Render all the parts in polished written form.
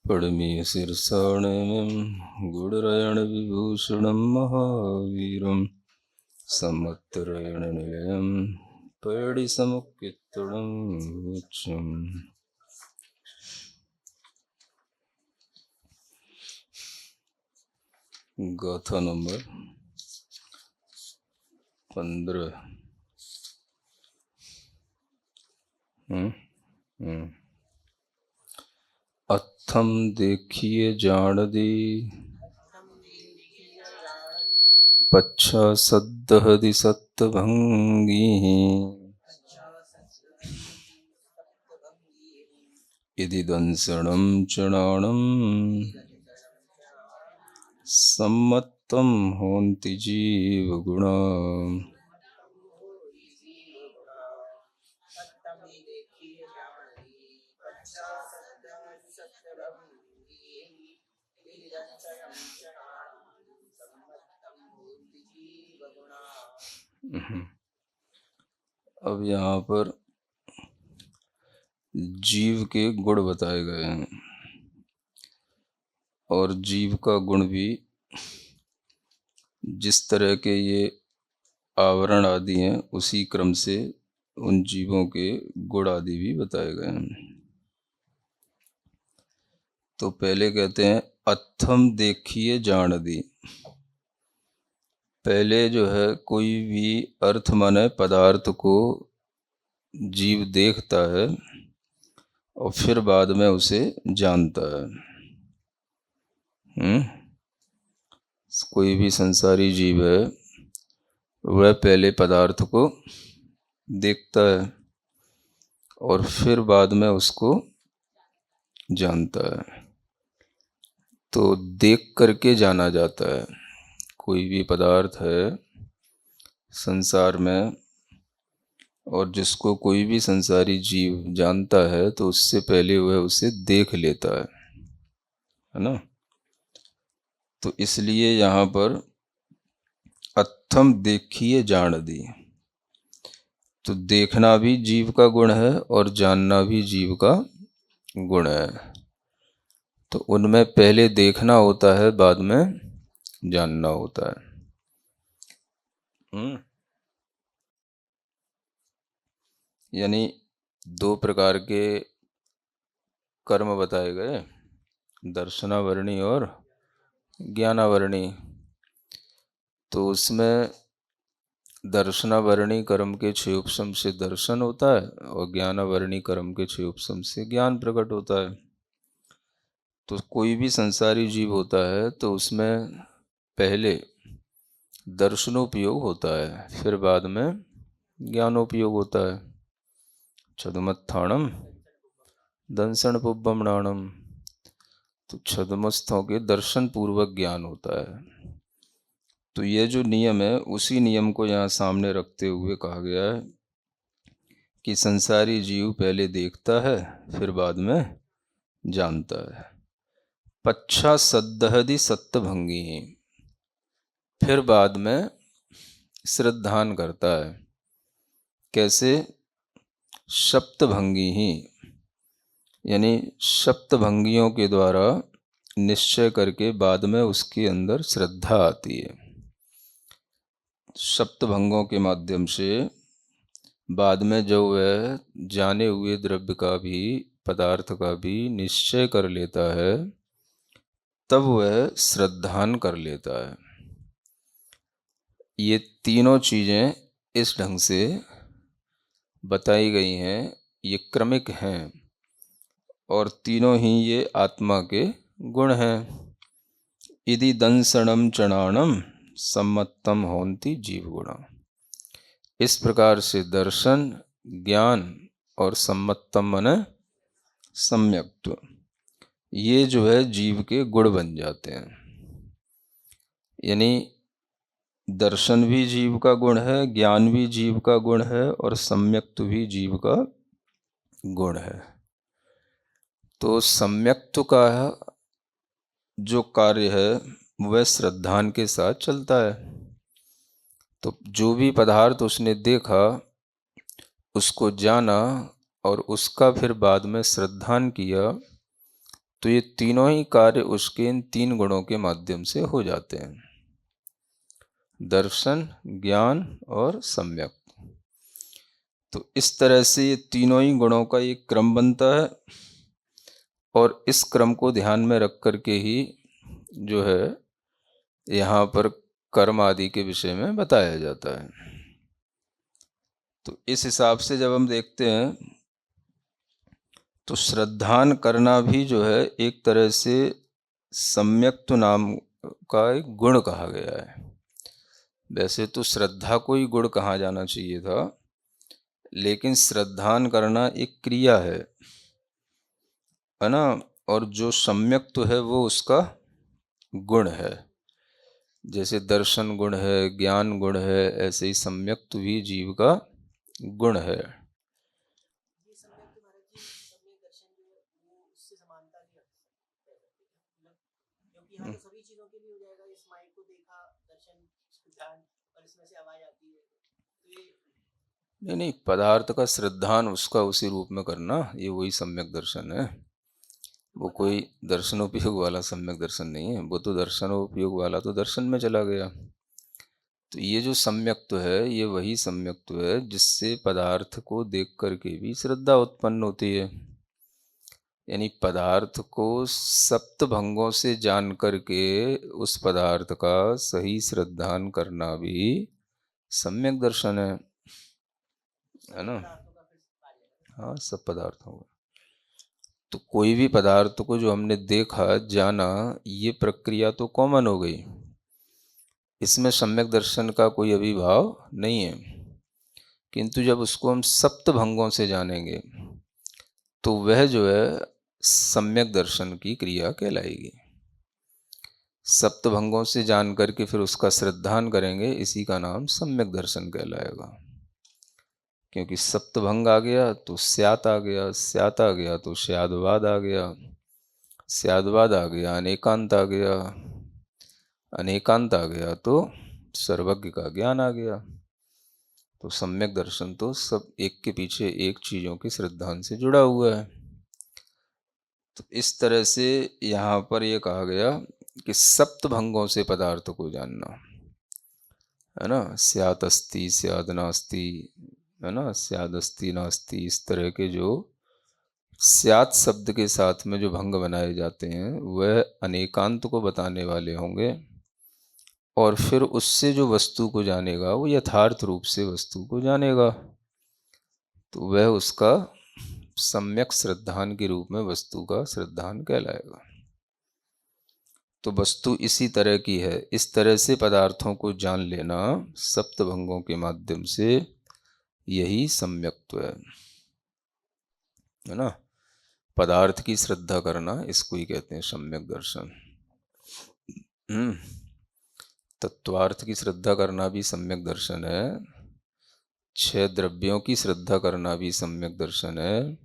पड़मीशीर्षाणिं गुडरयणविभूषणं महावीरं सम्मत्तरयणनिलयं पैडिसमुक्कित्तडं मोक्षम्। गाथा नंबर 15। अथम देखिए जान दी पच्छा सद्दहदि सत्तभंगी इति दंसणं चणाणं सम्मत्तं होन्ति जीवगुणा। अब यहाँ पर जीव के गुण बताए गए हैं और जीव का गुण भी जिस तरह के ये आवरण आदि हैं उसी क्रम से उन जीवों के गुण आदि भी बताए गए हैं। तो पहले कहते हैं अथम देखिए जान दी। पहले जो है कोई भी अर्थ माने पदार्थ को जीव देखता है और फिर बाद में उसे जानता है। कोई भी संसारी जीव है वह पहले पदार्थ को देखता है और फिर बाद में उसको जानता है। तो देख करके जाना जाता है। कोई भी पदार्थ है संसार में और जिसको कोई भी संसारी जीव जानता है तो उससे पहले वह उसे देख लेता है ना। तो इसलिए यहाँ पर अथम देखिए जान दी। तो देखना भी जीव का गुण है और जानना भी जीव का गुण है। तो उनमें पहले देखना होता है बाद में जानना होता है। यानी दो प्रकार के कर्म बताए गए, दर्शनावरणी और ज्ञानावरणी। तो उसमें दर्शनावरणी कर्म के क्षय उपशम से दर्शन होता है और ज्ञानावरणी कर्म के क्षय उपशम से ज्ञान प्रकट होता है। तो कोई भी संसारी जीव होता है तो उसमें पहले दर्शनोपयोग होता है फिर बाद में ज्ञानोपयोग होता है। छदमत्थाणम दंसन पुब्बमणाणम। तो छदमस्थों के दर्शन पूर्वक ज्ञान होता है। तो ये जो नियम है उसी नियम को यहाँ सामने रखते हुए कहा गया है कि संसारी जीव पहले देखता है फिर बाद में जानता है। पच्छा सद्दहदि सत्तभंगी, फिर बाद में श्रद्धान करता है। कैसे? सप्तभंगी ही, यानी सप्तभंगियों के द्वारा निश्चय करके बाद में उसके अंदर श्रद्धा आती है। सप्तभंगों के माध्यम से बाद में जो वह जाने हुए द्रव्य का भी पदार्थ का भी निश्चय कर लेता है तब वह श्रद्धान कर लेता है। ये तीनों चीज़ें इस ढंग से बताई गई हैं, ये क्रमिक हैं और तीनों ही ये आत्मा के गुण हैं। इति दंसणम चणाणम सम्मत्तम होन्ति जीवगुणा। इस प्रकार से दर्शन, ज्ञान और सम्मत्तम माने सम्यक्त्व, ये जो है जीव के गुण बन जाते हैं। यानी दर्शन भी जीव का गुण है, ज्ञान भी जीव का गुण है और सम्यक्त्व भी जीव का गुण है। तो सम्यक्त्व का जो कार्य है वह श्रद्धान के साथ चलता है। तो जो भी पदार्थ उसने देखा उसको जाना और उसका फिर बाद में श्रद्धान किया तो ये तीनों ही कार्य उसके इन 3 गुणों के माध्यम से हो जाते हैं, दर्शन, ज्ञान और सम्यक। तो इस तरह से ये तीनों ही गुणों का एक क्रम बनता है, और इस क्रम को ध्यान में रख कर के ही जो है यहाँ पर कर्म आदि के विषय में बताया जाता है। तो इस हिसाब से जब हम देखते हैं तो श्रद्धान करना भी जो है एक तरह से सम्यक्त्व नाम का एक गुण कहा गया है। वैसे तो श्रद्धा को ही गुण कहा जाना चाहिए था, लेकिन श्रद्धान करना एक क्रिया है ना, और जो सम्यक्त्व है वो उसका गुण है। जैसे दर्शन गुण है, ज्ञान गुण है, ऐसे ही सम्यक्त्व भी जीव का गुण है। नहीं, पदार्थ का श्रद्धान उसका उसी रूप में करना, ये वही सम्यक दर्शन है। वो कोई दर्शनोपयोग वाला सम्यक दर्शन नहीं है, वो तो दर्शनोपयोग वाला तो दर्शन में चला गया। तो ये जो सम्यक्त्व है, ये वही सम्यक्त्व है जिससे पदार्थ को देख करके भी श्रद्धा उत्पन्न होती है। यानी पदार्थ को सप्त भंगों से जान करके उस पदार्थ का सही श्रद्धान करना भी सम्यक दर्शन है ना। हाँ, सब पदार्थों का। तो कोई भी पदार्थ को जो हमने देखा, जाना, ये प्रक्रिया तो कॉमन हो गई, इसमें सम्यक दर्शन का कोई अभिभाव नहीं है। किंतु जब उसको हम सप्त भंगों से जानेंगे तो वह जो है सम्यक दर्शन की क्रिया कहलाएगी। सप्त भंगों से जान करके फिर उसका श्रद्धान करेंगे, इसी का नाम सम्यक दर्शन कहलाएगा। क्योंकि सप्तभंग आ गया तो स्यात आ गया, स्यात आ गया तो स्यादवाद आ गया, स्यादवाद आ गया अनेकांत आ गया, अनेकांत आ गया तो सर्वज्ञ का ज्ञान आ गया। तो सम्यक दर्शन तो सब एक के पीछे एक चीज़ों के श्रद्धान से जुड़ा हुआ है। तो इस तरह से यहाँ पर ये कहा गया कि सप्त भंगों से पदार्थ को जानना, है ना। स्यात् अस्ति, स्याद् नास्ति, है ना, स्याद् अस्ति नास्ति, इस तरह के जो स्यात् शब्द के साथ में जो भंग बनाए जाते हैं वह अनेकांत को बताने वाले होंगे, और फिर उससे जो वस्तु को जानेगा वो यथार्थ रूप से वस्तु को जानेगा, तो वह उसका सम्यक श्रद्धान के रूप में वस्तु का श्रद्धान कहलाएगा। तो वस्तु इसी तरह की है। इस तरह से पदार्थों को जान लेना सप्तभंगों के माध्यम से, यही सम्यक्त्व है ना। पदार्थ की श्रद्धा करना, इसको ही कहते हैं सम्यक दर्शन। तत्वार्थ की श्रद्धा करना भी सम्यक दर्शन है, 6 द्रव्यों की श्रद्धा करना भी सम्यक दर्शन है,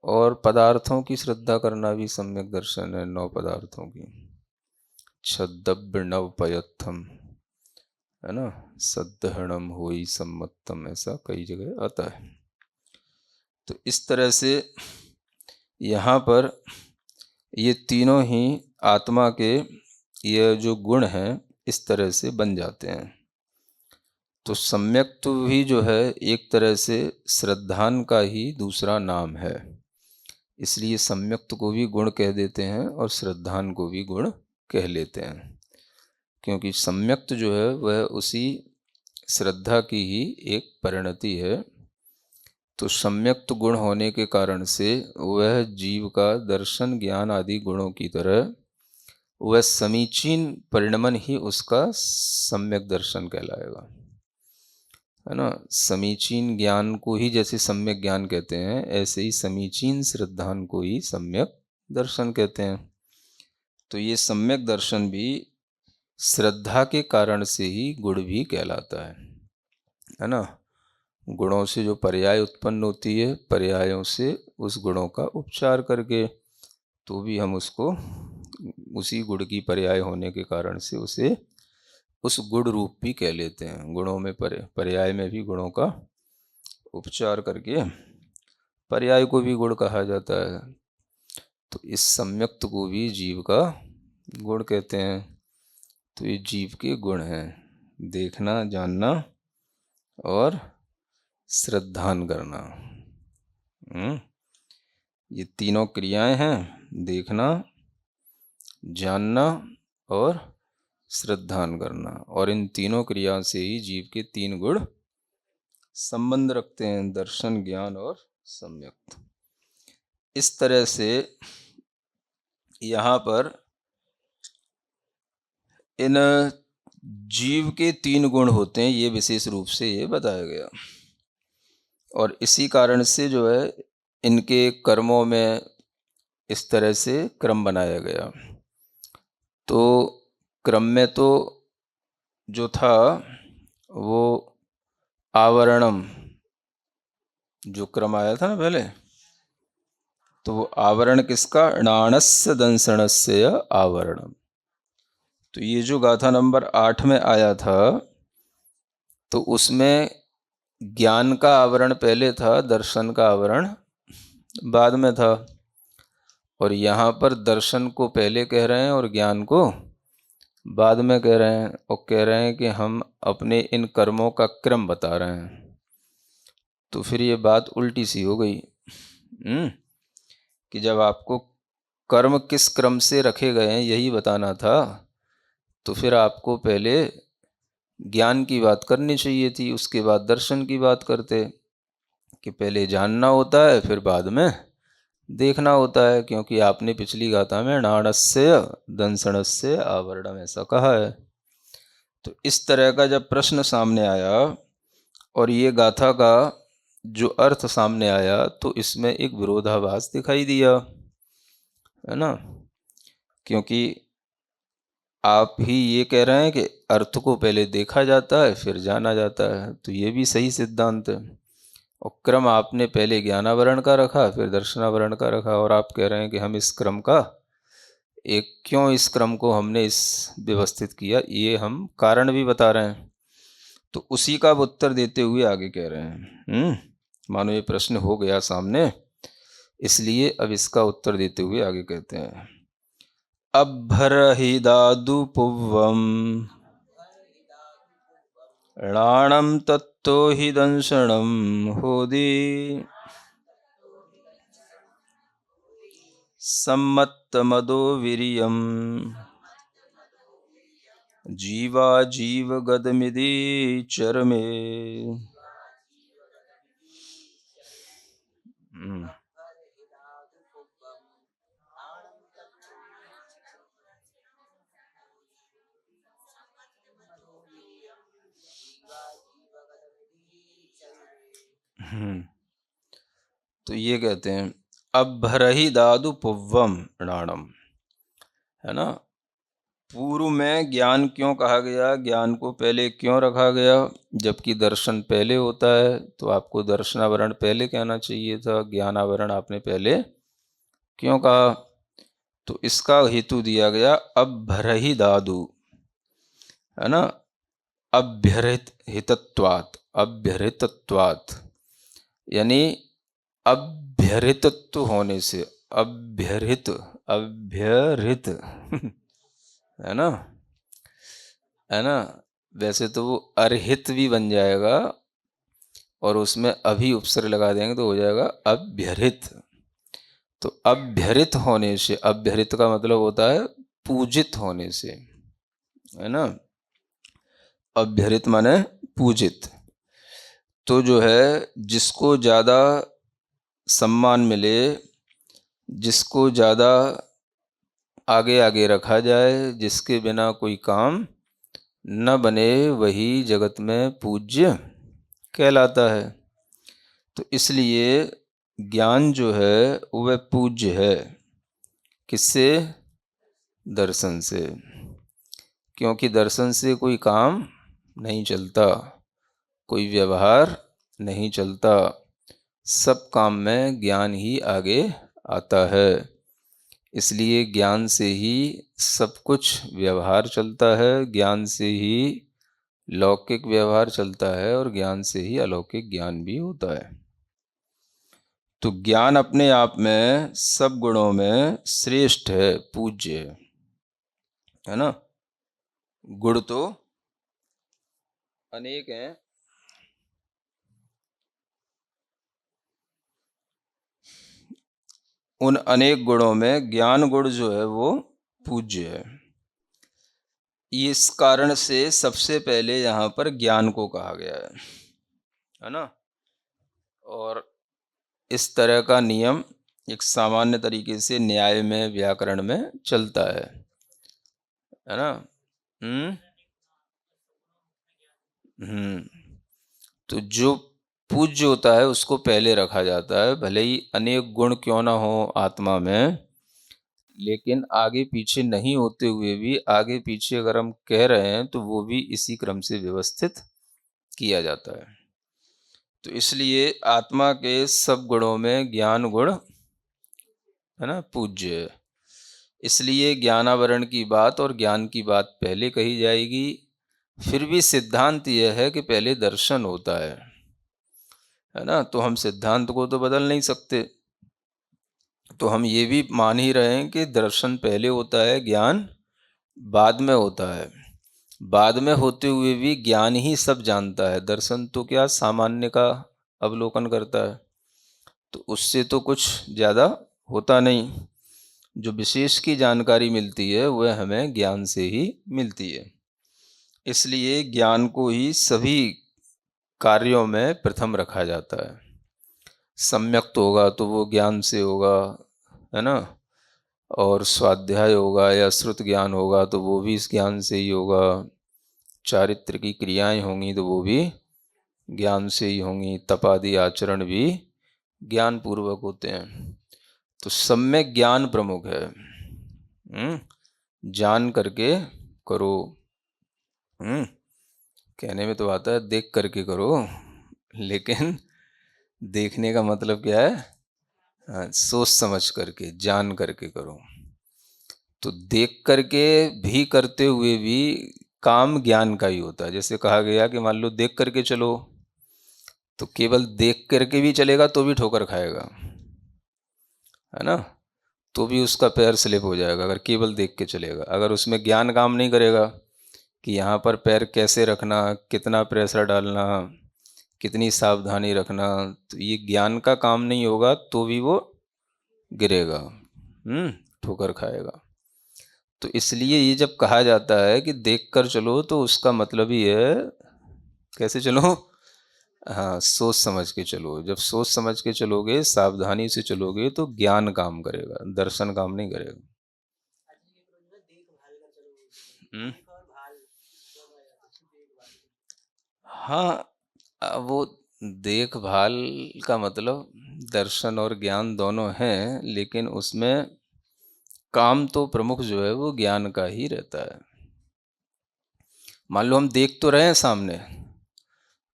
और पदार्थों की श्रद्धा करना भी सम्यक दर्शन है, 9 पदार्थों की। छद्दव्य नवपयत्थम, है ना, सद्धहणम होई सम्मतम, ऐसा कई जगह आता है। तो इस तरह से यहाँ पर ये तीनों ही आत्मा के ये जो गुण हैं इस तरह से बन जाते हैं। तो सम्यक्त्व भी जो है एक तरह से श्रद्धान का ही दूसरा नाम है, इसलिए सम्यक्त्व को भी गुण कह देते हैं और श्रद्धान को भी गुण कह लेते हैं, क्योंकि सम्यक्त्व जो है वह उसी श्रद्धा की ही एक परिणति है। तो सम्यक्त्व गुण होने के कारण से वह जीव का दर्शन, ज्ञान आदि गुणों की तरह वह समीचीन परिणमन ही उसका सम्यक दर्शन कहलाएगा, है ना। समीचीन ज्ञान को ही जैसे सम्यक ज्ञान कहते हैं, ऐसे ही समीचीन श्रद्धान को ही सम्यक दर्शन कहते हैं। तो ये सम्यक दर्शन भी श्रद्धा के कारण से ही गुण भी कहलाता है ना। गुणों से जो पर्याय उत्पन्न होती है, पर्यायों से उस गुणों का उपचार करके, तो भी हम उसको उसी गुण की पर्याय होने के कारण से उसे उस गुण रूप भी कह लेते हैं। गुणों में पर्याय में भी गुणों का उपचार करके पर्याय को भी गुण कहा जाता है। तो इस सम्यक्त को भी जीव का गुण कहते हैं। तो ये जीव के गुण हैं, देखना, जानना और श्रद्धान करना। ये तीनों क्रियाएं हैं, देखना, जानना और श्रद्धान करना। और इन तीनों क्रियाओं से ही जीव के तीन गुण संबंध रखते हैं, दर्शन, ज्ञान और सम्यक्त। इस तरह से यहाँ पर इन जीव के तीन गुण होते हैं, ये विशेष रूप से ये बताया गया। और इसी कारण से जो है इनके कर्मों में इस तरह से क्रम बनाया गया। तो क्रम में तो जो था वो आवरणम, जो क्रम आया था ना पहले, तो वो आवरण किसका? णाणस्य दंसणस्य आवरणम। तो ये जो गाथा नंबर 8 में आया था, तो उसमें ज्ञान का आवरण पहले था, दर्शन का आवरण बाद में था। और यहाँ पर दर्शन को पहले कह रहे हैं और ज्ञान को बाद में कह रहे हैं। और कह रहे हैं कि हम अपने इन कर्मों का क्रम बता रहे हैं। तो फिर ये बात उल्टी सी हो गई कि जब आपको कर्म किस क्रम से रखे गए हैं यही बताना था, तो फिर आपको पहले ज्ञान की बात करनी चाहिए थी, उसके बाद दर्शन की बात करते। कि पहले जानना होता है फिर बाद में देखना होता है, क्योंकि आपने पिछली गाथा में णाणस्य दंसणस्य आवरणम ऐसा कहा है। तो इस तरह का जब प्रश्न सामने आया और ये गाथा का जो अर्थ सामने आया, तो इसमें एक विरोधाभास दिखाई दिया, है ना। क्योंकि आप ही ये कह रहे हैं कि अर्थ को पहले देखा जाता है फिर जाना जाता है, तो ये भी सही सिद्धांत है। और क्रम आपने पहले ज्ञानावरण का रखा फिर दर्शनावरण का रखा, और आप कह रहे हैं कि हम इस क्रम का क्यों इस क्रम को हमने इस व्यवस्थित किया, ये हम कारण भी बता रहे हैं। तो उसी का उत्तर देते हुए आगे कह रहे हैं, मानो ये प्रश्न हो गया सामने, इसलिए अब इसका उत्तर देते हुए आगे कहते हैं, अभ्रहिदादु पुव्वम णाणम तत्तो हि दंसणम होदि सम्मत्तमदो वीर्यम जीवा जीव गदमिति चरमे। तो ये कहते हैं अभ्रहि दादु पुव्वम णाणम, है ना। पूर्व में ज्ञान क्यों कहा गया, ज्ञान को पहले क्यों रखा गया, जबकि दर्शन पहले होता है। तो आपको दर्शनावरण पहले कहना चाहिए था, ज्ञानावरण आपने पहले क्यों कहा। तो इसका हेतु दिया गया अभ्रहि दादु, है ना, अभ्यरित हितत्वात्, अभ्यरितत्वात्, यानी अभ्यरितत्व होने से, अभ्यरित अभ्यरित है ना, है ना। वैसे तो वो अर्हित भी बन जाएगा और उसमें अभी उपसर्ग लगा देंगे तो हो जाएगा अभ्यरित। तो अभ्यरित होने से, अभ्यरित का मतलब होता है पूजित होने से, है ना। अभ्यरित माने पूजित। तो जो है जिसको ज़्यादा सम्मान मिले, जिसको ज़्यादा आगे आगे रखा जाए, जिसके बिना कोई काम न बने, वही जगत में पूज्य कहलाता है। तो इसलिए ज्ञान जो है वह पूज्य है। किससे? दर्शन से। क्योंकि दर्शन से कोई काम नहीं चलता, कोई व्यवहार नहीं चलता, सब काम में ज्ञान ही आगे आता है। इसलिए ज्ञान से ही सब कुछ व्यवहार चलता है, ज्ञान से ही लौकिक व्यवहार चलता है और ज्ञान से ही अलौकिक ज्ञान भी होता है। तो ज्ञान अपने आप में सब गुणों में श्रेष्ठ है, पूज्य है ना। गुण तो अनेक हैं, उन अनेक गुणों में ज्ञान गुण जो है वो पूज्य है। इस कारण से सबसे पहले यहाँ पर ज्ञान को कहा गया है ना। और इस तरह का नियम एक सामान्य तरीके से न्याय में, व्याकरण में चलता है ना। हम्म हम्म तो जो पूज्य होता है उसको पहले रखा जाता है, भले ही अनेक गुण क्यों ना हो आत्मा में, लेकिन आगे पीछे नहीं होते हुए भी आगे पीछे अगर हम कह रहे हैं तो वो भी इसी क्रम से व्यवस्थित किया जाता है। तो इसलिए आत्मा के सब गुणों में ज्ञान गुण है ना पूज्य है। इसलिए ज्ञानावरण की बात और ज्ञान की बात पहले कही जाएगी। फिर भी सिद्धांत यह है कि पहले दर्शन होता है ना। तो हम सिद्धांत को तो बदल नहीं सकते, तो हम ये भी मान ही रहे हैं कि दर्शन पहले होता है, ज्ञान बाद में होता है। बाद में होते हुए भी ज्ञान ही सब जानता है, दर्शन तो क्या सामान्य का अवलोकन करता है, तो उससे तो कुछ ज़्यादा होता नहीं। जो विशेष की जानकारी मिलती है वह हमें ज्ञान से ही मिलती है। इसलिए ज्ञान को ही सभी कार्यों में प्रथम रखा जाता है। सम्यक तो होगा तो वो ज्ञान से होगा, है ना। और स्वाध्याय होगा या श्रुत ज्ञान होगा तो वो भी इस ज्ञान से ही होगा। चारित्र की क्रियाएं होंगी तो वो भी ज्ञान से ही होंगी। तपादि आचरण भी ज्ञान पूर्वक होते हैं। तो सम्यक ज्ञान प्रमुख है। जान करके करो। कहने में तो आता है देख करके करो, लेकिन देखने का मतलब क्या है? हाँ, सोच समझ करके, जान करके करो। तो देख करके भी करते हुए भी काम ज्ञान का ही होता है। जैसे कहा गया कि मान लो देख करके चलो, तो केवल देख करके भी चलेगा तो भी ठोकर खाएगा, है ना। तो भी उसका पैर स्लिप हो जाएगा अगर केवल देख के चलेगा। अगर उसमें ज्ञान काम नहीं करेगा कि यहाँ पर पैर कैसे रखना, कितना प्रेशर डालना, कितनी सावधानी रखना, तो ये ज्ञान का काम नहीं होगा तो भी वो गिरेगा, ठोकर खाएगा। तो इसलिए ये जब कहा जाता है कि देख कर चलो तो उसका मतलब ही है कैसे चलो? हाँ, सोच समझ के चलो। जब सोच समझ के चलोगे, सावधानी से चलोगे तो ज्ञान काम करेगा, दर्शन काम नहीं करेगा। हम्म हाँ, वो देखभाल का मतलब दर्शन और ज्ञान दोनों हैं, लेकिन उसमें काम तो प्रमुख जो है वो ज्ञान का ही रहता है। मान लो हम देख तो रहे हैं सामने,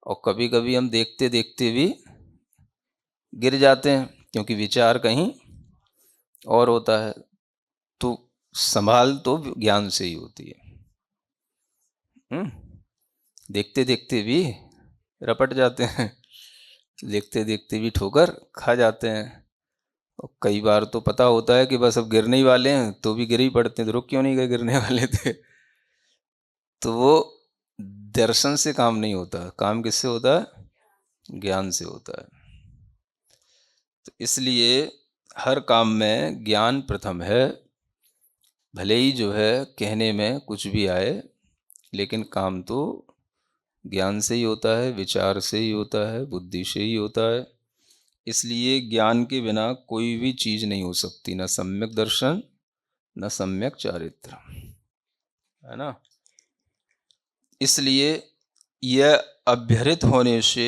और कभी कभी हम देखते देखते भी गिर जाते हैं क्योंकि विचार कहीं और होता है। तो संभाल तो ज्ञान से ही होती है। हम्म देखते देखते भी रपट जाते हैं, देखते देखते भी ठोकर खा जाते हैं। और कई बार तो पता होता है कि बस अब गिरने ही वाले हैं तो भी गिर ही पड़ते हैं, तो रुक क्यों नहीं गए, गिरने वाले थे। तो वो दर्शन से काम नहीं होता, काम किससे होता है? ज्ञान से होता है। तो इसलिए हर काम में ज्ञान प्रथम है। भले ही जो है कहने में कुछ भी आए, लेकिन काम तो ज्ञान से ही होता है, विचार से ही होता है, बुद्धि से ही होता है। इसलिए ज्ञान के बिना कोई भी चीज़ नहीं हो सकती, न सम्यक दर्शन न सम्यक चारित्र, है ना। इसलिए यह अभ्यरित होने से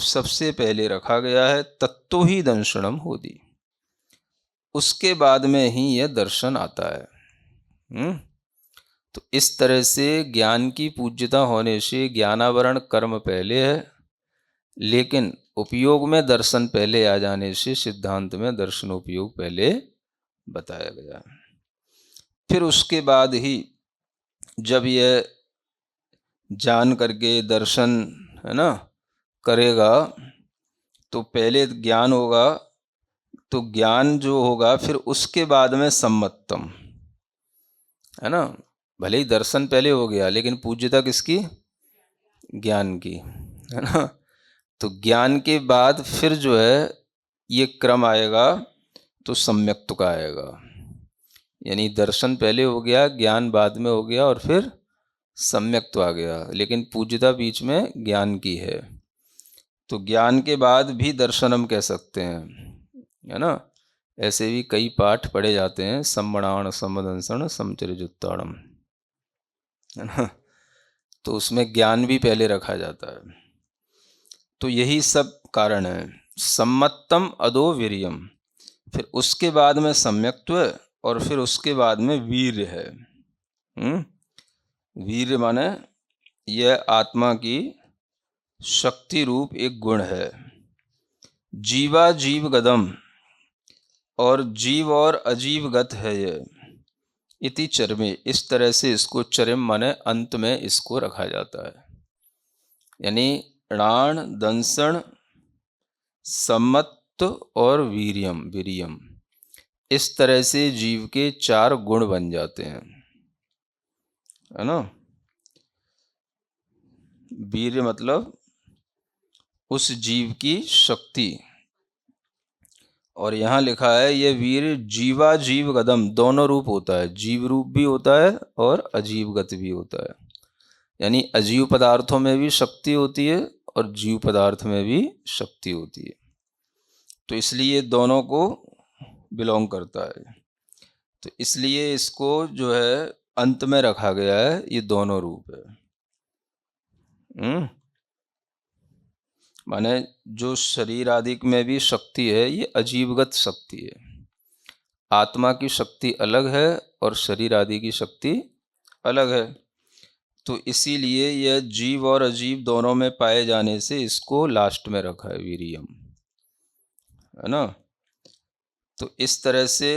सबसे पहले रखा गया है, तत्तो ही दंशनम होती। उसके बाद में ही यह दर्शन आता है। तो इस तरह से ज्ञान की पूज्यता होने से ज्ञानावरण कर्म पहले है, लेकिन उपयोग में दर्शन पहले आ जाने से सिद्धांत में दर्शनोपयोग पहले बताया गया। फिर उसके बाद ही जब यह जान करके दर्शन, है ना, करेगा, तो पहले ज्ञान होगा, तो ज्ञान जो होगा फिर उसके बाद में सम्मतम, है ना। भले ही दर्शन पहले हो गया लेकिन पूज्यता किसकी? ज्ञान की, है ना। तो ज्ञान के बाद फिर जो है ये क्रम आएगा तो सम्यक्त्व का आएगा, यानी दर्शन पहले हो गया, ज्ञान बाद में हो गया और फिर सम्यक्त्व आ गया, लेकिन पूज्यता बीच में ज्ञान की है। तो ज्ञान के बाद भी दर्शन हम कह सकते हैं, है ना। ऐसे भी कई पाठ पढ़े जाते हैं, सम्मणाण समदंसण समचरिजुत्ताणम, है ना। तो उसमें ज्ञान भी पहले रखा जाता है। तो यही सब कारण है। सम्मतम अदो वीर्यम, फिर उसके बाद में सम्यक्त्व और फिर उसके बाद में वीर्य है। वीर्य माने यह आत्मा की शक्ति रूप एक गुण है। जीवा जीव गदम, और जीव और अजीव गत है यह। इति चरमे, इस तरह से इसको चरम माने अंत में इसको रखा जाता है। यानी णाण दंसण सम्मत और वीर्यम वीर्यम, इस तरह से जीव के 4 गुण बन जाते हैं, है ना। वीर्य मतलब उस जीव की शक्ति, और यहाँ लिखा है ये वीर जीवा जीव गदम, दोनों रूप होता है, जीव रूप भी होता है और अजीव गत भी होता है। यानी अजीव पदार्थों में भी शक्ति होती है और जीव पदार्थ में भी शक्ति होती है, तो इसलिए दोनों को बिलोंग करता है। तो इसलिए इसको जो है अंत में रखा गया है, ये दोनों रूप है। माने जो शरीर आदि में भी शक्ति है ये अजीवगत शक्ति है। आत्मा की शक्ति अलग है और शरीर आदि की शक्ति अलग है। तो इसीलिए यह जीव और अजीव दोनों में पाए जाने से इसको लास्ट में रखा है वीर्यम, है ना। तो इस तरह से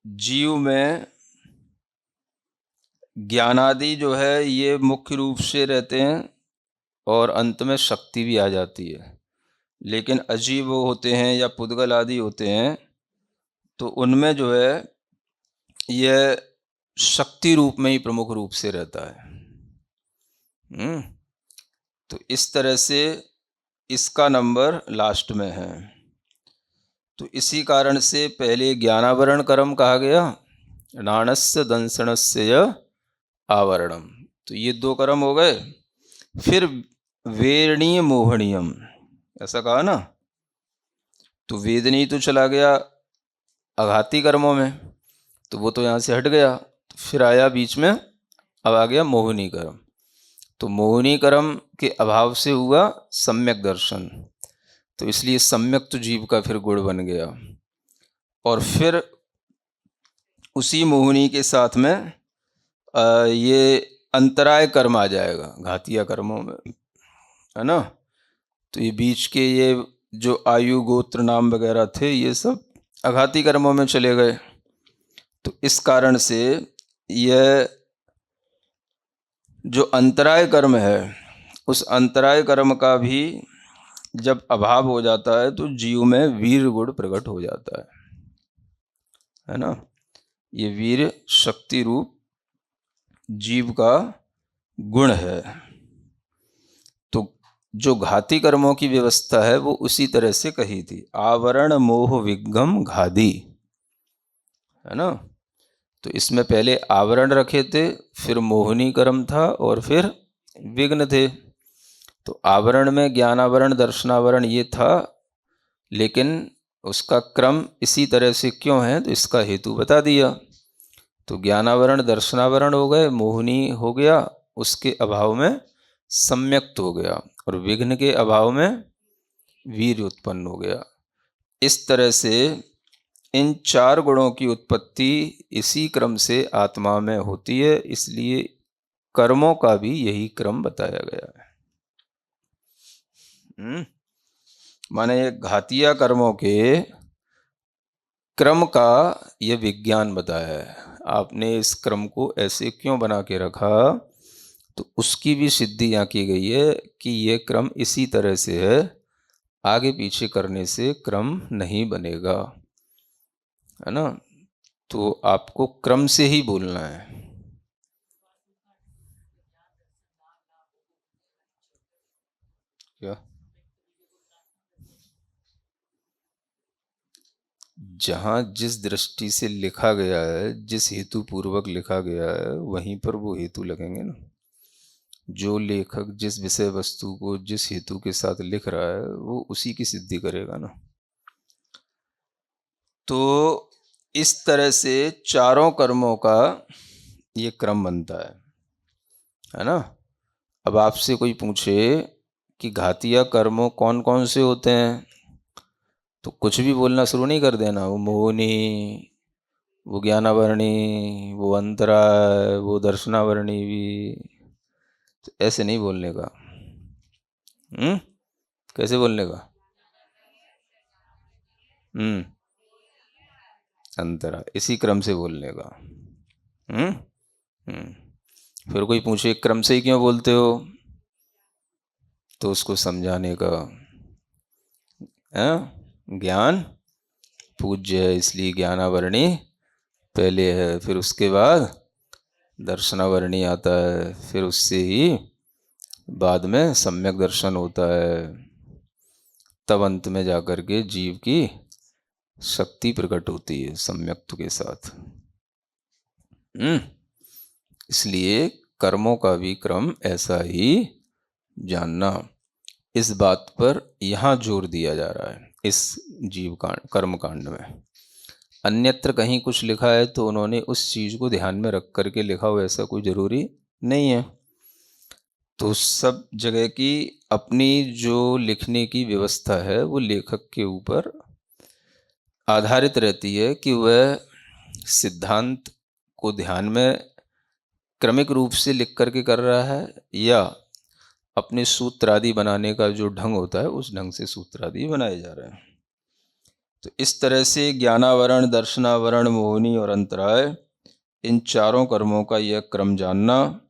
जीव में ज्ञानादि जो है ये मुख्य रूप से रहते हैं और अंत में शक्ति भी आ जाती है। लेकिन अजीव वो होते हैं या पुद्गल आदि होते हैं तो उनमें जो है यह शक्ति रूप में ही प्रमुख रूप से रहता है। तो इस तरह से इसका नंबर लास्ट में है। तो इसी कारण से पहले ज्ञानावरण कर्म कहा गया, नाणस्य दंसणस्य आवरणम, तो ये 2 कर्म हो गए। फिर वेरणीय मोहनीयम, ऐसा कहा ना। तो वेदनीय तो चला गया आघाती कर्मों में, तो वो तो यहाँ से हट गया। तो फिर आया बीच में, अब आ गया मोहिनी कर्म। तो मोहिनी कर्म के अभाव से हुआ सम्यक दर्शन, तो इसलिए सम्यक तो जीव का फिर गुण बन गया। और फिर उसी मोहिनी के साथ में ये अंतराय कर्म आ जाएगा घातिया कर्मों में, है ना। तो ये बीच के ये जो आयु गोत्र नाम वगैरह थे ये सब अघाती कर्मों में चले गए। तो इस कारण से यह जो अंतराय कर्म है उस अंतराय कर्म का भी जब अभाव हो जाता है तो जीव में वीर गुण प्रकट हो जाता है ना। ये वीर शक्ति रूप जीव का गुण है। तो जो घाती कर्मों की व्यवस्था है वो उसी तरह से कही थी, आवरण मोह विगम घादी, है ना। तो इसमें पहले आवरण रखे थे, फिर मोहिनी कर्म था और फिर विघ्न थे। तो आवरण में ज्ञानावरण दर्शनावरण ये था, लेकिन उसका क्रम इसी तरह से क्यों है तो इसका हेतु बता दिया। तो ज्ञानावरण दर्शनावरण हो गए, मोहिनी हो गया, उसके अभाव में सम्यक्त हो गया, और विघ्न के अभाव में वीर उत्पन्न हो गया। इस तरह से इन 4 गुणों की उत्पत्ति इसी क्रम से आत्मा में होती है, इसलिए कर्मों का भी यही क्रम बताया गया है। माने घातिया कर्मों के क्रम का यह विज्ञान बताया है। आपने इस क्रम को ऐसे क्यों बना के रखा, तो उसकी भी सिद्धि यहाँ की गई है कि यह क्रम इसी तरह से है, आगे पीछे करने से क्रम नहीं बनेगा, है ना। तो आपको क्रम से ही बोलना है। क्या? जहाँ जिस दृष्टि से लिखा गया है, जिस हेतु पूर्वक लिखा गया है, वहीं पर वो हेतु लगेंगे ना। जो लेखक जिस विषय वस्तु को जिस हेतु के साथ लिख रहा है वो उसी की सिद्धि करेगा ना। तो इस तरह से चारों कर्मों का ये क्रम बनता है ना। अब आपसे कोई पूछे कि घातिया कर्मों कौन कौन से होते हैं, तो कुछ भी बोलना शुरू नहीं कर देना। वो मोहिनी, वो ज्ञानावरणी, वो अंतराय, वो दर्शनावरणी भी, तो ऐसे नहीं बोलने का। कैसे बोलने का? हम्म अंतरा, इसी क्रम से बोलने का। हम्म फिर कोई पूछे क्रम से ही क्यों बोलते हो, तो उसको समझाने का है। ज्ञान पूज्य है इसलिए ज्ञानावरणी पहले है, फिर उसके बाद दर्शनावरणी आता है, फिर उससे ही बाद में सम्यक दर्शन होता है। तब अंत में जाकर के जीव की शक्ति प्रकट होती है सम्यक्त्व के साथ। इसलिए कर्मों का भी क्रम ऐसा ही जानना। इस बात पर यहाँ जोर दिया जा रहा है इस जीव कांड कर्म कांड में। अन्यत्र कहीं कुछ लिखा है तो उन्होंने उस चीज़ को ध्यान में रख करके लिखा हो, ऐसा कोई ज़रूरी नहीं है। तो सब जगह की अपनी जो लिखने की व्यवस्था है वो लेखक के ऊपर आधारित रहती है कि वह सिद्धांत को ध्यान में क्रमिक रूप से लिख करके कर रहा है या अपने सूत्र आदि बनाने का जो ढंग होता है उस ढंग से सूत्र आदि बनाए जा रहे हैं। तो इस तरह से ज्ञानावरण, दर्शनावरण, मोहिनी और अंतराय, इन चारों कर्मों का यह क्रम जानना।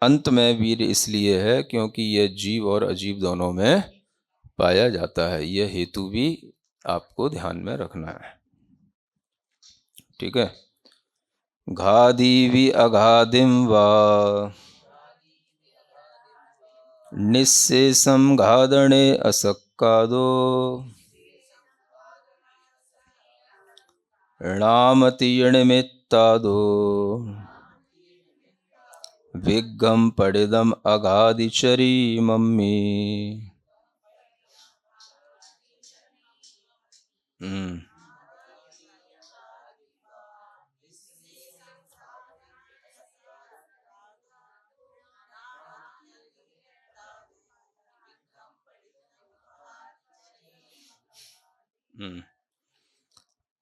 अंत में वीर इसलिए है क्योंकि यह जीव और अजीव दोनों में पाया जाता है। यह हेतु भी आपको ध्यान में रखना है। ठीक है। घादीवि अघादिम वा निःशेषम घादणे असक्कादो णामतीर्णमित्तादो विग्गम पडिदम अघादिचरी मम्मी।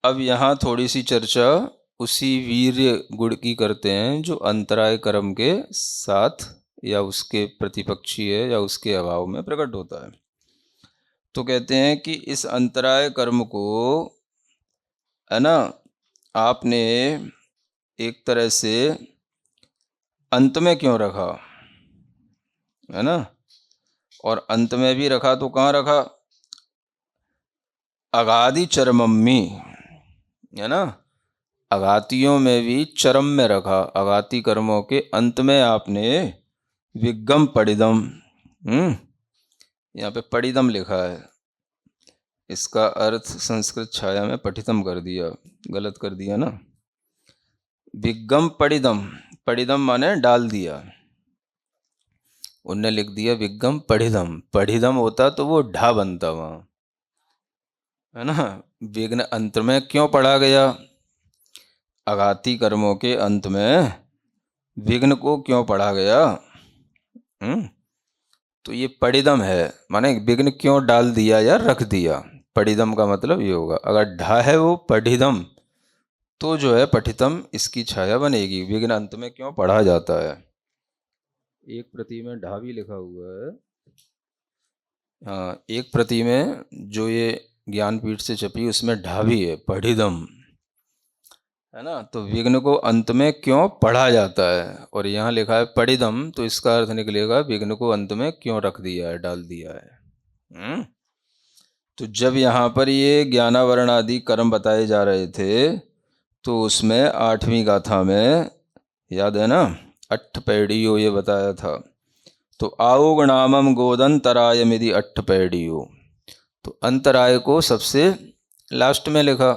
अब यहाँ थोड़ी सी चर्चा उसी वीर्य गुण की करते हैं जो अंतराय कर्म के साथ या उसके प्रतिपक्षी है या उसके अभाव में प्रकट होता है। तो कहते हैं कि इस अंतराय कर्म को, है ना, आपने एक तरह से अंत में क्यों रखा, है ना। और अंत में भी रखा तो कहाँ रखा? अगाधि चरमम्मी, है ना। अघातियों में भी चरम में रखा। अघाती कर्मों के अंत में आपने विग्गम पडिदम, यहाँ पे पडिदम लिखा है, इसका अर्थ संस्कृत छाया में पठितम कर दिया, गलत कर दिया ना। विग्गम पडिदम, पडिदम माने डाल दिया, उनने लिख दिया विग्गम पढ़िदम। पढ़िदम होता तो वो ढा बनता वहाँ, है ना। विघ्न अंत में क्यों पढ़ा गया? अघाती कर्मों के अंत में विघ्न को क्यों पढ़ा गया? तो ये पढ़िदम है, माने विघ्न क्यों डाल दिया या रख दिया। पढ़िदम का मतलब ये होगा। अगर ढा है वो पढ़िदम तो जो है पठितम इसकी छाया बनेगी। विघ्न अंत में क्यों पढ़ा जाता है? एक प्रति में ढा भी लिखा हुआ है। हाँ, एक प्रति में जो ये ज्ञानपीठ से छपी उसमें ढा भी है, पढ़िदम, है ना। तो विघ्न को अंत में क्यों पढ़ा जाता है, और यहाँ लिखा है पढ़िदम, तो इसका अर्थ निकलेगा विघ्न को अंत में क्यों रख दिया है, डाल दिया है। तो जब यहाँ पर ये ज्ञानावरण आदि कर्म बताए जा रहे थे तो उसमें 8वीं गाथा में याद है ना, अट्ठपैड़ियो ये बताया था। तो आओगणामम गोदंतरायमिति अट्ठपैड़ियो, तो अंतराय को सबसे लास्ट में लिखा।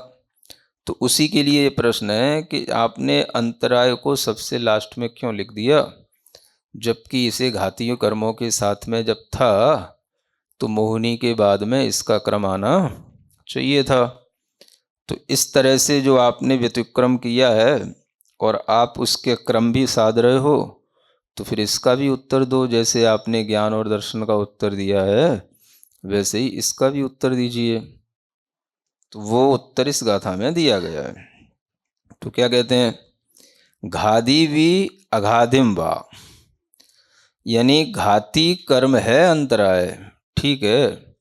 तो उसी के लिए ये प्रश्न है कि आपने अंतराय को सबसे लास्ट में क्यों लिख दिया, जबकि इसे घातीय कर्मों के साथ में जब था तो मोहिनी के बाद में इसका क्रम आना चाहिए था। तो इस तरह से जो आपने व्यतिक्रम किया है और आप उसके क्रम भी साध रहे हो, तो फिर इसका भी उत्तर दो। जैसे आपने ज्ञान और दर्शन का उत्तर दिया है वैसे ही इसका भी उत्तर दीजिए। तो वो उत्तर इस गाथा में दिया गया है। तो क्या कहते हैं, घादी भी अघाधिम वा, यानी घाती कर्म है अंतराय, ठीक है,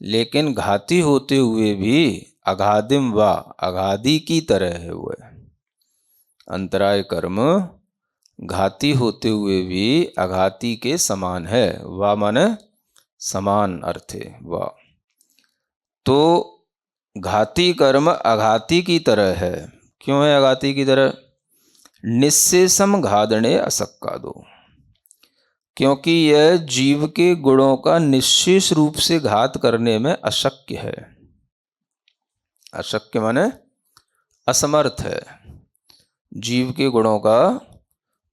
लेकिन घाती होते हुए भी अघाधिम वा, अघादी की तरह है वह। अंतराय कर्म घाती होते हुए भी अघाती के समान है। वा माने समान अर्थ है वा। तो घाती कर्म अघाती की तरह है। क्यों है अघाती की तरह? निस्सेसम घादणे असक्का दो, क्योंकि यह जीव के गुणों का निश्चेष रूप से घात करने में अशक्य है। अशक्य माने असमर्थ है, जीव के गुणों का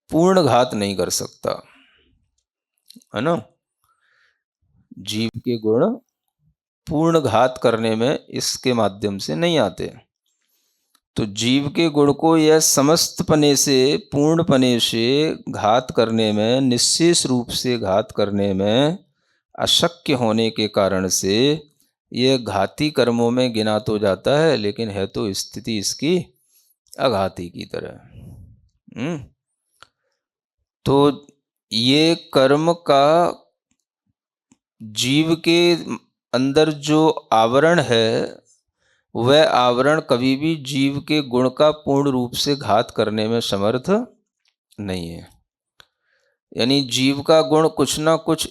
पूर्ण घात नहीं कर सकता, है ना। जीव के गुण पूर्ण घात करने में इसके माध्यम से नहीं आते। तो जीव के गुण को यह समस्त पने से, पूर्ण पने से घात करने में, निश्चेष रूप से घात करने में अशक्य होने के कारण से यह घाती कर्मों में गिना तो जाता है, लेकिन है तो स्थिति इसकी अघाती की तरह। तो ये कर्म का जीव के अंदर जो आवरण है, वह आवरण कभी भी जीव के गुण का पूर्ण रूप से घात करने में समर्थ नहीं है। यानी जीव का गुण कुछ ना कुछ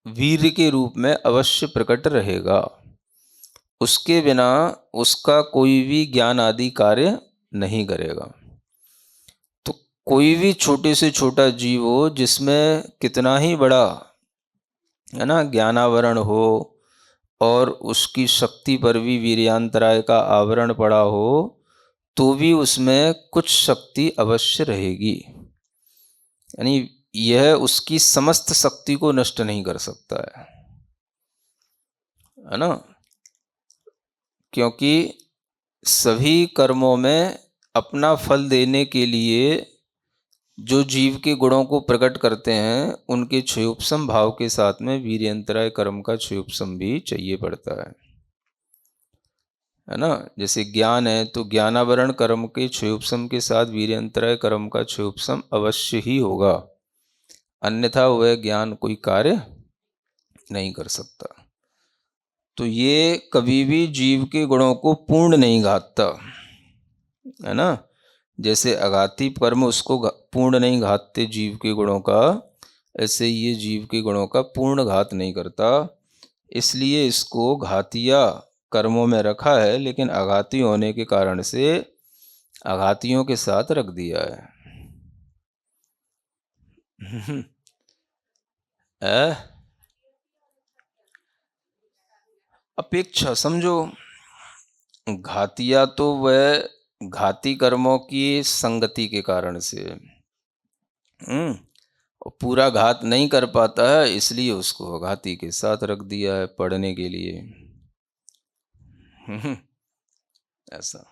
वीर्य के रूप में अवश्य प्रकट रहेगा, उसके बिना उसका कोई भी ज्ञान आदि कार्य नहीं करेगा। तो कोई भी छोटे से छोटा जीव हो, जिसमें कितना ही बड़ा, है ना, ज्ञानावरण हो और उसकी शक्ति पर भी वीर्यांतराय का आवरण पड़ा हो, तो भी उसमें कुछ शक्ति अवश्य रहेगी। यानी यह उसकी समस्त शक्ति को नष्ट नहीं कर सकता है ना। क्योंकि सभी कर्मों में अपना फल देने के लिए जो जीव के गुणों को प्रकट करते हैं, उनके क्षयोपशम भाव के साथ में वीर्यंतराय कर्म का क्षयोपशम भी चाहिए पड़ता है ना। जैसे ज्ञान है तो ज्ञानावरण कर्म के क्षयोपशम के साथ वीर्यंतराय कर्म का क्षयोपशम अवश्य ही होगा, अन्यथा वह ज्ञान कोई कार्य नहीं कर सकता। तो ये कभी भी जीव के गुणों को पूर्ण नहीं घातता, है ना। जैसे अघाती कर्म उसको पूर्ण नहीं घातते जीव के गुणों का, ऐसे ये जीव के गुणों का पूर्ण घात नहीं करता। इसलिए इसको घातिया कर्मों में रखा है, लेकिन अघाती होने के कारण से अघातियों के साथ रख दिया है। अपेक्षा समझो, घातिया तो वह घाती कर्मों की संगति के कारण से, और पूरा घात नहीं कर पाता है, इसलिए उसको घाती के साथ रख दिया है पढ़ने के लिए। ऐसा।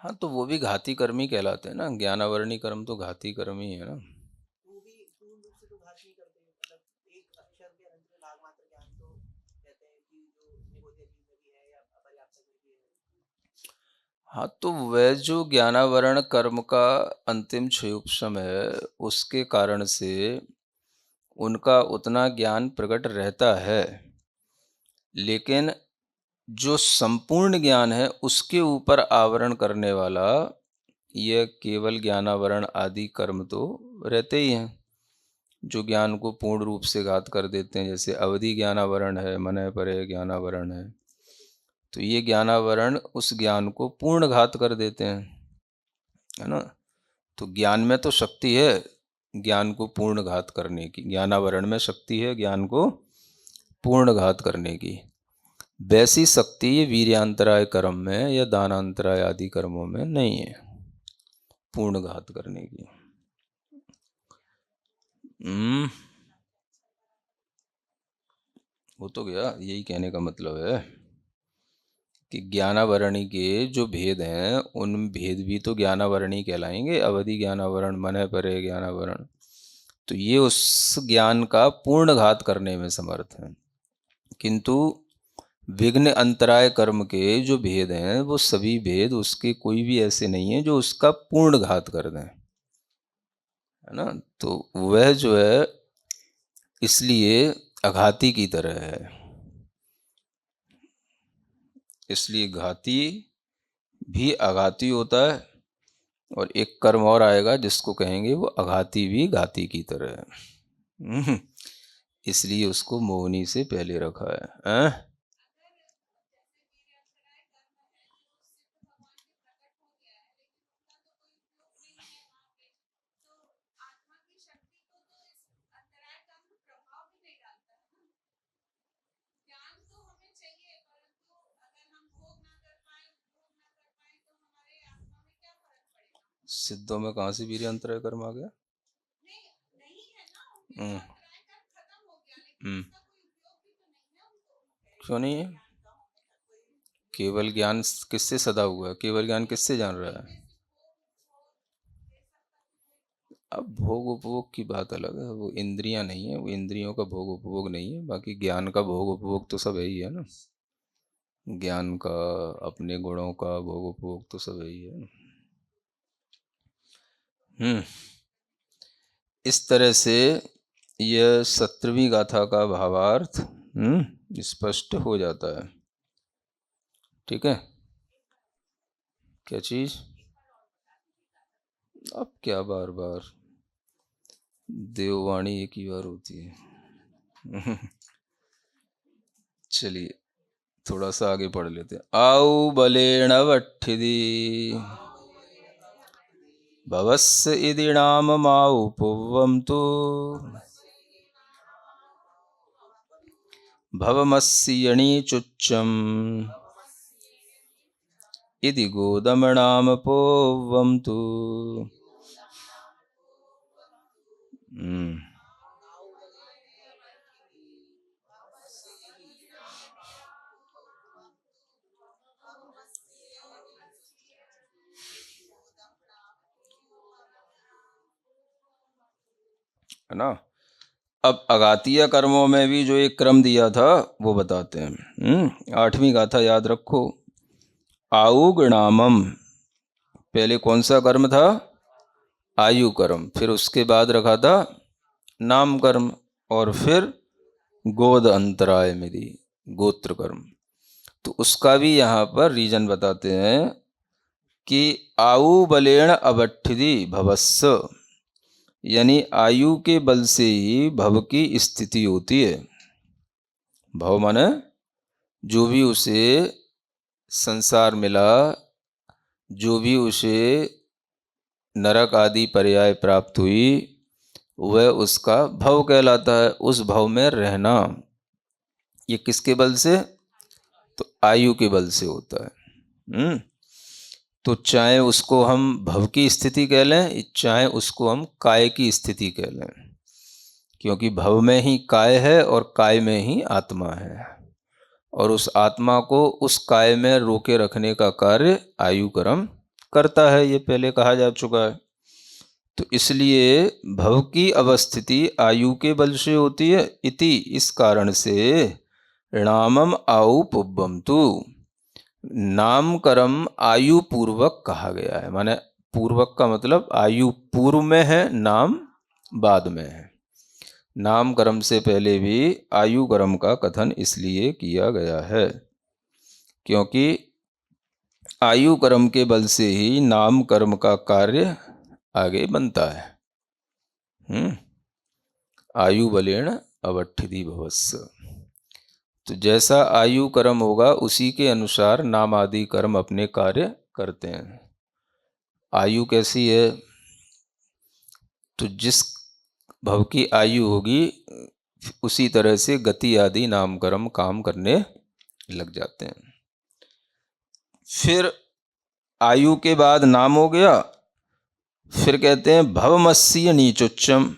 हाँ, तो वो भी घाती कर्म ही कहलाते हैं ना। ज्ञानावरणी कर्म तो घाती कर्म ही है ना। हाँ, तो वह जो ज्ञानावरण कर्म का अंतिम क्षयोपशम है, उसके कारण से उनका उतना ज्ञान प्रकट रहता है, लेकिन जो संपूर्ण ज्ञान है उसके ऊपर आवरण करने वाला यह केवल ज्ञानावरण आदि कर्म तो रहते ही हैं, जो ज्ञान को पूर्ण रूप से घात कर देते हैं। जैसे अवधि ज्ञानावरण है, मनः परे ज्ञानावरण है, तो ये ज्ञानावरण उस ज्ञान को पूर्ण घात कर देते हैं, है ना। तो ज्ञान में तो शक्ति है ज्ञान को पूर्ण घात करने की, ज्ञानावरण में शक्ति है ज्ञान को पूर्ण घात करने की। वैसी शक्ति ये वीर्यांतराय कर्म में या दानांतराय आदि कर्मों में नहीं है, पूर्ण घात करने की। वो तो गया, यही कहने का मतलब है कि ज्ञानावरणी के जो भेद हैं उन भेद भी तो ज्ञानावरणी कहलाएंगे, अवधि ज्ञानावरण, मनः परे ज्ञानावरण। तो ये उस ज्ञान का पूर्ण घात करने में समर्थ है, किंतु विघ्न अंतराय कर्म के जो भेद हैं वो सभी भेद उसके कोई भी ऐसे नहीं है जो उसका पूर्ण घात कर दें, है ना। तो वह जो है इसलिए अघाती की तरह है, इसलिए घाती भी अघाती होता है, और एक कर्म और आएगा जिसको कहेंगे वो अघाती भी घाती की तरह है। इसलिए उसको मोहनी से पहले रखा है। सिद्धों में कहाँ से वीर्य अंतराय कर्म आ गया? क्यों नहीं है? केवल ज्ञान किससे सदा हुआ है? केवल ज्ञान किससे जान रहा है? अब भोग उपभोग की बात अलग है, वो इंद्रियां नहीं है, वो इंद्रियों का भोग उपभोग नहीं है। बाकी ज्ञान का भोग उपभोग तो सब यही है ना, ज्ञान का, अपने गुणों का भोग उपभोग तो सब यही है। इस तरह से यह 17वीं गाथा का भावार्थ स्पष्ट हो जाता है। ठीक है, क्या चीज? अब क्या बार बार देववाणी एक ही बार होती है। चलिए थोड़ा सा आगे पढ़ लेते हैं। आउ बलेण वट्ठिदी भवस्य इति नाम माउ पुव्वम तो भवमस्यणि चुच्चम इति गोदमनाम पोवम तो। है ना। अब अघातीय कर्मों में भी जो एक क्रम दिया था वो बताते हैं। 8वीं गाथा याद रखो। आउगणामम, पहले कौन सा कर्म था? आयु कर्म, फिर उसके बाद रखा था नाम कर्म, और फिर गोद अंतराय मेरी गोत्र कर्म। तो उसका भी यहाँ पर रीजन बताते हैं कि आयु बलेण अवट्ठिदी भवस्स, यानी आयु के बल से ही भव की स्थिति होती है। भव माने जो भी उसे संसार मिला, जो भी उसे नरक आदि पर्याय प्राप्त हुई, वह उसका भव कहलाता है। उस भव में रहना ये किसके बल से? तो आयु के बल से होता है। तो चाहे उसको हम भव की स्थिति कह लें, चाहे उसको हम काय की स्थिति कह लें, क्योंकि भव में ही काय है और काय में ही आत्मा है, और उस आत्मा को उस काय में रोके रखने का कार्य आयु कर्म करता है, ये पहले कहा जा चुका है। तो इसलिए भव की अवस्थिति आयु के बल से होती है। इति, इस कारण से नामम आयु पुब्बम तु, नाम कर्म आयु पूर्वक कहा गया है। माने पूर्वक का मतलब आयु पूर्व में है, नाम बाद में है। नाम कर्म से पहले भी आयु कर्म का कथन इसलिए किया गया है क्योंकि आयु कर्म के बल से ही नाम कर्म का कार्य आगे बनता है। आयु बलेण अवठिति भवस्स। तो जैसा आयु कर्म होगा उसी के अनुसार नाम आदि कर्म अपने कार्य करते हैं। आयु कैसी है? तो जिस भव की आयु होगी उसी तरह से गति आदि नाम कर्म काम करने लग जाते हैं। फिर आयु के बाद नाम हो गया, फिर कहते हैं भवमस्सीय नीचोच्चम।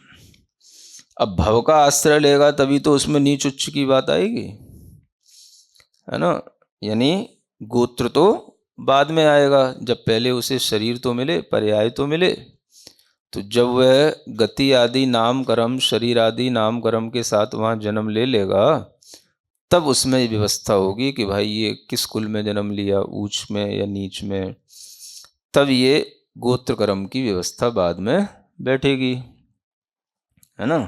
अब भव का आश्रय लेगा तभी तो उसमें नीच उच्च की बात आएगी, है ना। यानी गोत्र तो बाद में आएगा, जब पहले उसे शरीर तो मिले, पर्याय तो मिले। तो जब वह गति आदि नाम कर्म, शरीर आदि नाम कर्म के साथ वहाँ जन्म ले लेगा, तब उसमें व्यवस्था होगी कि भाई ये किस कुल में जन्म लिया, ऊंच में या नीच में। तब ये गोत्र कर्म की व्यवस्था बाद में बैठेगी, है ना।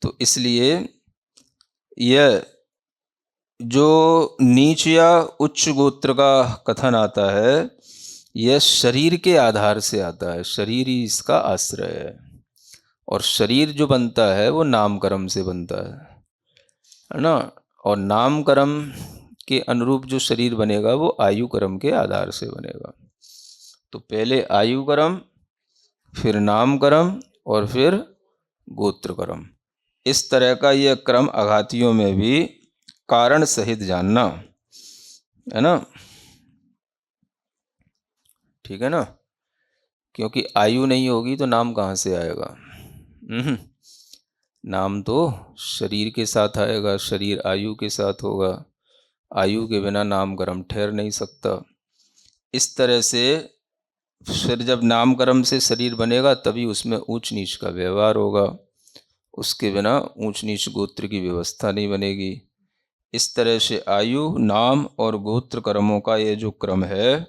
तो इसलिए यह जो नीच या उच्च गोत्र का कथन आता है, यह शरीर के आधार से आता है, शरीर ही इसका आश्रय है। और शरीर जो बनता है वो नाम कर्म से बनता है ना। और नाम कर्म के अनुरूप जो शरीर बनेगा वो आयु कर्म के आधार से बनेगा। तो पहले आयु कर्म, फिर नाम कर्म और फिर गोत्र कर्म। इस तरह का यह क्रम अघातियों में भी कारण सहित जानना, है ना। ठीक है ना, क्योंकि आयु नहीं होगी तो नाम कहाँ से आएगा। नाम तो शरीर के साथ आएगा, शरीर आयु के साथ होगा, आयु के बिना नाम कर्म ठहर नहीं सकता। इस तरह से फिर जब नाम कर्म से शरीर बनेगा तभी उसमें ऊंच नीच का व्यवहार होगा, उसके बिना ऊंच नीच गोत्र की व्यवस्था नहीं बनेगी। इस तरह से आयु, नाम और गोत्र कर्मों का ये जो क्रम है,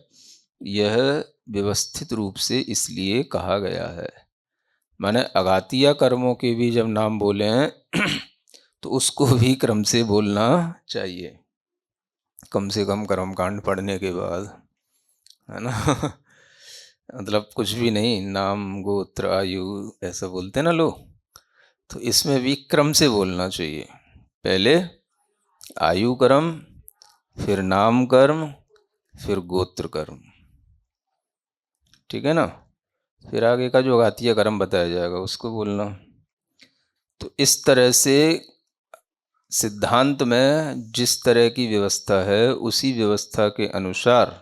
यह व्यवस्थित रूप से इसलिए कहा गया है। माने अघातिया कर्मों के भी जब नाम बोले हैं तो उसको भी क्रम से बोलना चाहिए, कम से कम कर्मकांड पढ़ने के बाद, है ना। मतलब कुछ भी नहीं, नाम गोत्र आयु ऐसा बोलते ना लोग, तो इसमें भी क्रम से बोलना चाहिए। पहले आयु कर्म, फिर नाम कर्म, फिर गोत्र कर्म, ठीक है ना। फिर आगे का जो अघातिया कर्म बताया जाएगा उसको बोलना। तो इस तरह से सिद्धांत में जिस तरह की व्यवस्था है उसी व्यवस्था के अनुसार,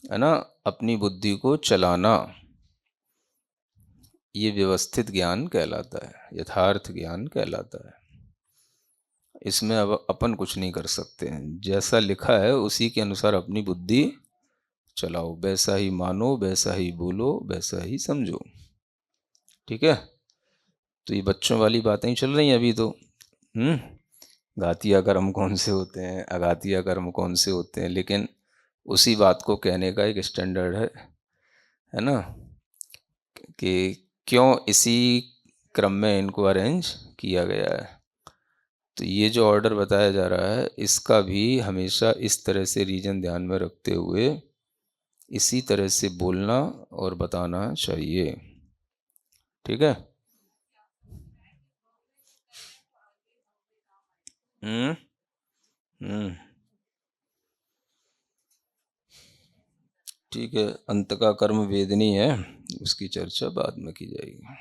है ना, अपनी बुद्धि को चलाना, ये व्यवस्थित ज्ञान कहलाता है, यथार्थ ज्ञान कहलाता है। इसमें अब अपन कुछ नहीं कर सकते हैं, जैसा लिखा है उसी के अनुसार अपनी बुद्धि चलाओ, वैसा ही मानो, वैसा ही बोलो, वैसा ही समझो, ठीक है। तो ये बच्चों वाली बातें ही चल रही हैं अभी तो। घातिया कर्म कौन से होते हैं, अघातिया कर्म कौन से होते हैं, लेकिन उसी बात को कहने का एक स्टैंडर्ड है ना, कि क्यों इसी क्रम में इनको अरेंज किया गया है। तो ये जो ऑर्डर बताया जा रहा है इसका भी हमेशा इस तरह से रीजन ध्यान में रखते हुए इसी तरह से बोलना और बताना चाहिए, ठीक है। हम्म हम्म ठीक है। अंत का कर्म वेदनी है, उसकी चर्चा बाद में की जाएगी।